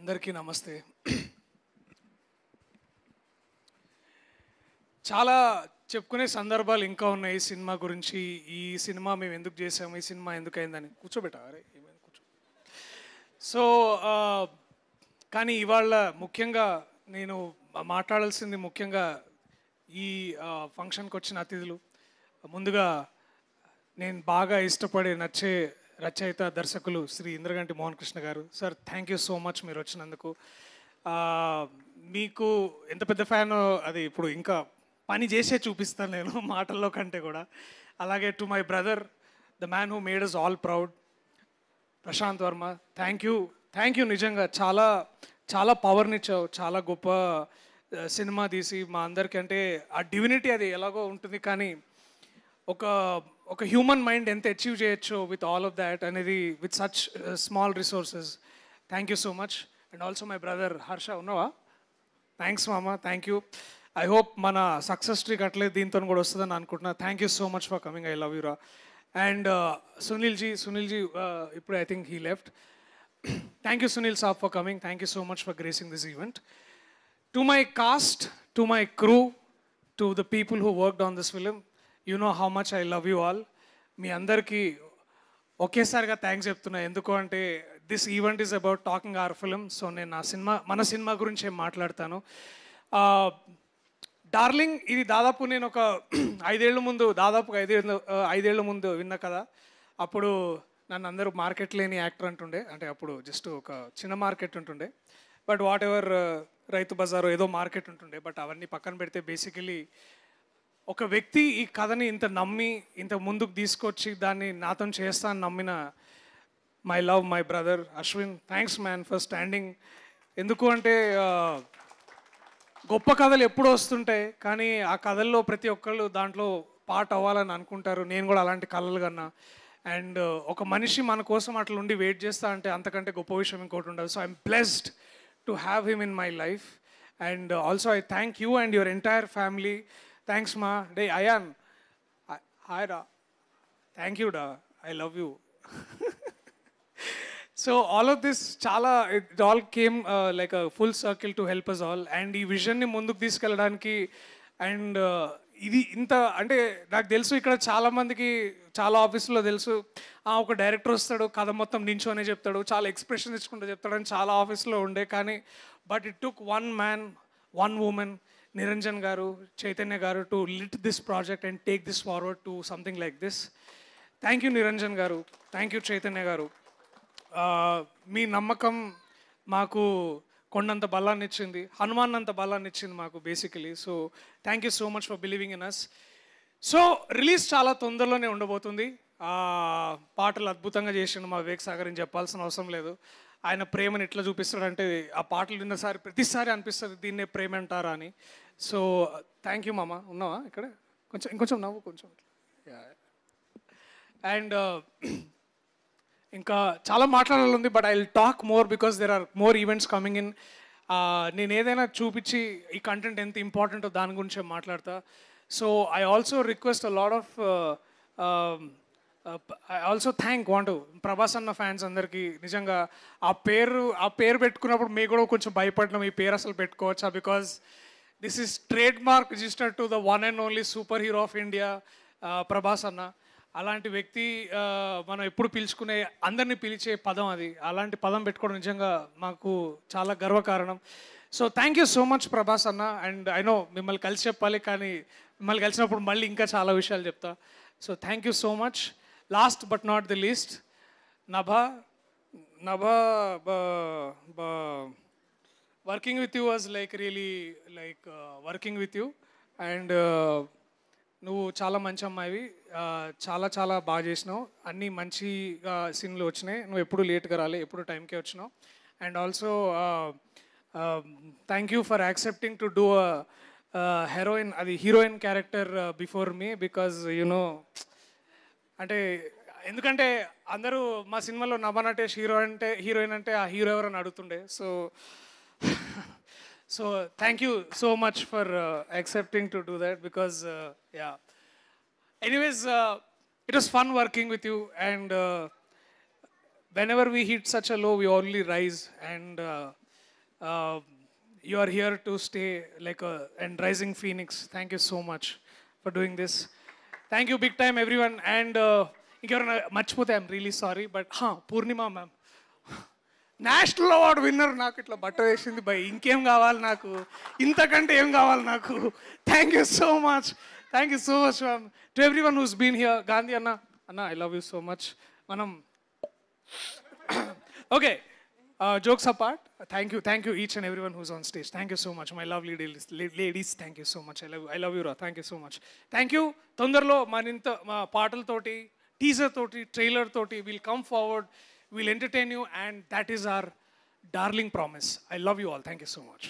అందరికీ నమస్తే. చాలా చెప్పుకునే సందర్భాలు ఇంకా ఉన్నాయి ఈ సినిమా గురించి. ఈ సినిమా మేము ఎందుకు చేసాము, ఈ సినిమా ఎందుకు అయిందని. కూర్చోబెట్టారే కూర్చో. సో కానీ ఇవాళ ముఖ్యంగా నేను మాట్లాడాల్సింది ముఖ్యంగా ఈ ఫంక్షన్కి వచ్చిన అతిథులు. ముందుగా నేను బాగా ఇష్టపడే నచ్చే రచయిత దర్శకులు శ్రీ ఇంద్రగంటి మోహన్ కృష్ణ గారు. Sir, thank you so much మీరు వచ్చినందుకు. మీకు ఎంత పెద్ద ఫ్యాన్ అది ఇప్పుడు ఇంకా పని చేసే చూపిస్తాను నేను మాటల్లో కంటే కూడా. అలాగే to my brother, the man who made us all proud, Prasanth Varma, thank you నిజంగా. చాలా చాలా పవర్నిచ్చావు, చాలా గొప్ప సినిమా తీసి మా అందరికీ. అంటే ఆ డివినిటీ అది ఎలాగో ఉంటుంది, కానీ ఒక హ్యూమన్ మైండ్ ఎంత అచీవ్ చేయొచ్చు విత్ ఆల్ ఆఫ్ దాట్ అనేది, with such small resources. Thank you so much. And also my brother Harsha, ఉన్నావా? థ్యాంక్స్ మామ, థ్యాంక్ యూ. ఐ హోప్ మన సక్సెస్ స్ట్రీక్ అట్లే దీంతో కూడా వస్తుందని అనుకుంటున్నా. Thank you so much for coming, I love you రా. అండ్ సునీల్జీ ఇప్పుడు I think he left. Thank you Sunil Saab for coming. Thank you so much for gracing this event. To my cast, to my crew, to the people who worked on this film, you know how much I love you all. మీ అందరికీ ఒకేసారిగా thanks చెప్తున్నా. ఎందుకు అంటే this event is about talking our film. So నేను మన cinema గురించి ఏం మాట్లాడతాను. డార్లింగ్ ఇది దాదాపు నేను ఒక 5 ఏళ్ళ ముందు, దాదాపుగా 5 ఏళ్ళ ముందు విన్నా కదా. అప్పుడు నన్ను అందరూ మార్కెట్ లేని యాక్టర్ అంటుండే. అంటే అప్పుడు జస్ట్ ఒక చిన్న మార్కెట్ ఉంటుండే. బట్ వాట్ ఎవర్, రైతు బజారు ఏదో మార్కెట్ ఉంటుండే. బట్ అవన్నీ పక్కన పెడితే బేసికలీ ఒక వ్యక్తి ఈ కథని ఇంత నమ్మి ఇంత ముందుకు తీసుకొచ్చి దాన్ని నాతో చేస్తా అని నమ్మిన my love, my brother Ashwin. Thanks man for standing. ఎందుకు అంటే గొప్ప కథలు ఎప్పుడూ వస్తుంటాయి, కానీ ఆ కథల్లో ప్రతి ఒక్కళ్ళు దాంట్లో పార్ట్ అవ్వాలని అనుకుంటారు. నేను కూడా అలాంటి కళలు కన్నా. అండ్ ఒక మనిషి మన కోసం అట్లా ఉండి వెయిట్ చేస్తా అంటే అంతకంటే గొప్ప విషయం ఇంకోటి ఉండదు. So I'm blessed to have him in my life. And also I thank you and your entire family. Thanks మా. డే అయాన్, హాయ్ రా. థ్యాంక్ యూ డా, I love you. So all of this చాలా, it all came like a full circle to help us all. And ఈ విజన్ని ముందుకు తీసుకెళ్ళడానికి and ఇది ఇంత అంటే నాకు తెలుసు ఇక్కడ చాలామందికి చాలా ఆఫీసులో తెలుసు, ఒక డైరెక్టర్ వస్తాడు కథ మొత్తం నించోనే చెప్తాడు, చాలా ఎక్స్ప్రెషన్ ఇచ్చుకుంటూ చెప్తాడని చాలా ఆఫీస్లో ఉండే. కానీ but it took one man, one woman, Niranjan garu, Chaitanya garu, to lit this project and take this forward to something like this. Thank you Niranjan garu, thank you Chaitanya గారు. మీ నమ్మకం మాకు కొండంత బలాన్ని ఇచ్చింది, హనుమాన్ అంత బలాన్ని ఇచ్చింది మాకు basically. So thank you so much for believing in us. So release చాలా తొందరలోనే ఉండబోతుంది. పాటలు అద్భుతంగా చేసిండు మా వివేక్ సాగర్ అని చెప్పాల్సిన అవసరం లేదు. ఆయన ప్రేమను ఎట్లా చూపిస్తాడంటే ఆ పాటలు విన్నసారి ప్రతిసారి అనిపిస్తుంది దీన్నే ప్రేమ అంటారా అని. సో థ్యాంక్ యూ మామ. ఉన్నావా ఇక్కడ? ఇంకొంచెం నవ్వు కొంచెం. అండ్ ఇంకా చాలా మాట్లాడాలి ఉంది, but I will talk more because there are more events coming in. నేను ఏదైనా చూపించి ఈ కంటెంట్ ఎంత ఇంపార్టెంటో దాని గురించి మాట్లాడతా. So I also request a lot of, I also want Prabhas అన్న ఫ్యాన్స్ అందరికీ నిజంగా ఆ పేరు పెట్టుకున్నప్పుడు మీకు కూడా కొంచెం భయపడినాం, ఈ పేరు అసలు పెట్టుకోవచ్చా, because this is trade mark registered to the one and only super hero of India Prabhas అన్న. అలాంటి వ్యక్తి మనం ఎప్పుడు పిలుచుకునే, అందరినీ పిలిచే పదం అది. అలాంటి పదం పెట్టుకోవడం నిజంగా మాకు చాలా గర్వకారణం. So thank you so much Prabhas అన్న. అండ్ ఐ నో మిమ్మల్ని కలిసి చెప్పాలి, కానీ మిమ్మల్ని కలిసినప్పుడు మళ్ళీ ఇంకా చాలా విషయాలు చెప్తా. So thank you so much. Last but not the least, Nabha working with you was like really like working with you. And నువ్వు చాలా మంచి అమ్మాయివి, చాలా చాలా బాగా చేసినావు, అన్నీ మంచిగా సీన్లు వచ్చినాయి, నువ్వు ఎప్పుడు లేట్గా రాలే, ఎప్పుడు టైంకే వచ్చినావు. And also thank you for accepting to do heroine, అది heroine character before me, because you know అంటే ఎందుకంటే అందరూ మా సినిమాలో నభా నటేష్ హీరోయిన్ అంటే ఆ హీరో ఎవరని అడుగుతుండే. So thank you so much for accepting to do that, because yeah. Anyways, it was fun working with you, and whenever we hit such a low, we only rise. And You are here to stay like a and rising phoenix. Thank you so much for doing this. Thank you big time everyone. And ఇంకెవరైనా మర్చిపోతే I'm really sorry but Purnima ma'am national award winner నాకు ఇట్లా బట్ట వేసింది by. ఇంకేం కావాలి నాకు, ఇంతకంటే ఏం కావాలి నాకు. Thank you so much ma'am. To everyone who's been here. Gandhi అన్న I love you so much. మనం okay, jokes apart, thank you each and everyone who's on stage. Thank you so much, my lovely ladies. Thank you so much. I love you, Ra. Thank you so much. Thank you. తొందరలో మా పాటలతోటి, teaser తోటి, trailer తోటి we'll come forward, we'll entertain you, and that is our darling promise. I love you all. Thank you so much.